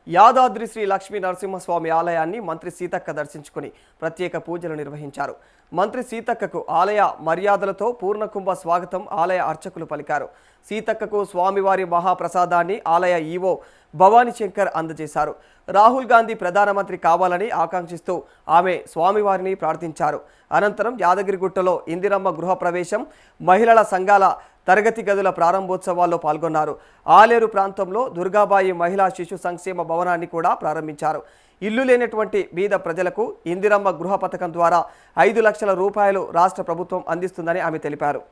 యాదాద్రి శ్రీ లక్ష్మీ నరసింహస్వామి ఆలయాన్ని మంత్రి సీతక్క దర్శించుకుని ప్రత్యేక పూజలు నిర్వహించారు. మంత్రి సీతక్కకు ఆలయ మర్యాదలతో పూర్ణకుంభ స్వాగతం ఆలయ అర్చకులు పలికారు. సీతక్కకు స్వామివారి మహాప్రసాదాన్ని ఆలయ ఈవో భవానీ శంకర్ అందజేశారు. రాహుల్ గాంధీ ప్రధానమంత్రి కావాలని ఆకాంక్షిస్తూ ఆమె స్వామివారిని ప్రార్థించారు. అనంతరం యాదగిరిగుట్టలో ఇందిరమ్మ గృహప్రవేశం, మహిళల సంఘాల తరగతి గదుల ప్రారంభోత్సవాల్లో పాల్గొన్నారు. ఆలేరు ప్రాంతంలో దుర్గాబాయి మహిళా శిశు సంక్షేమ భవనాన్ని కూడా ప్రారంభించారు. ఇల్లు లేనటువంటి బీద ప్రజలకు ఇందిరమ్మ గృహ పథకం ద్వారా 5 లక్షల రూపాయలు రాష్ట్ర ప్రభుత్వం అందిస్తుందని ఆమె తెలిపారు.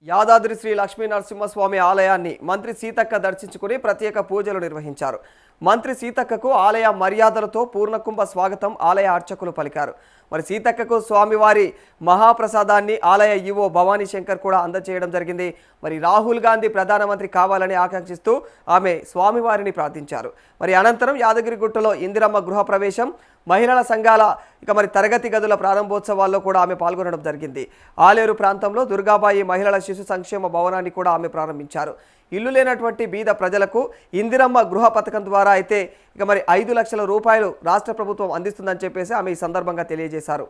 యాదాద్రి శ్రీ లక్ష్మీ నరసింహస్వామి ఆలయాన్ని మంత్రి సీతక్క దర్శించుకుని ప్రత్యేక పూజలు నిర్వహించారు. మంత్రి సీతక్కకు ఆలయ మర్యాదలతో పూర్ణకుంభ స్వాగతం ఆలయ అర్చకులు పలికారు. మరి సీతక్కకు స్వామివారి మహాప్రసాదాన్ని ఆలయ ఈవో భవానీ శంకర్ కూడా అందజేయడం జరిగింది. మరి రాహుల్ గాంధీ ప్రధానమంత్రి కావాలని ఆకాంక్షిస్తూ ఆమె స్వామివారిని ప్రార్థించారు. మరి అనంతరం యాదగిరిగుట్టలో ఇందిరమ్మ గృహప్రవేశం, మహిళల సంఘాల తరగతి గదుల ప్రారంభోత్సవాల్లో కూడా ఆమె పాల్గొనడం జరిగింది. ఆలేరు ప్రాంతంలో దుర్గాబాయి మహిళల శిశు సంక్షేమ భవనాన్ని కూడా ఆమె ప్రారంభించారు. ఇల్లు లేనటువంటి బీద ప్రజలకు ఇందిరమ్మ గృహ పథకం ద్వారా అయితే 5 లక్షల రూపాయలు రాష్ట్ర ప్రభుత్వం అందిస్తుందని చెప్పేసి ఆమె ఈ సందర్భంగా తెలియజేశారు.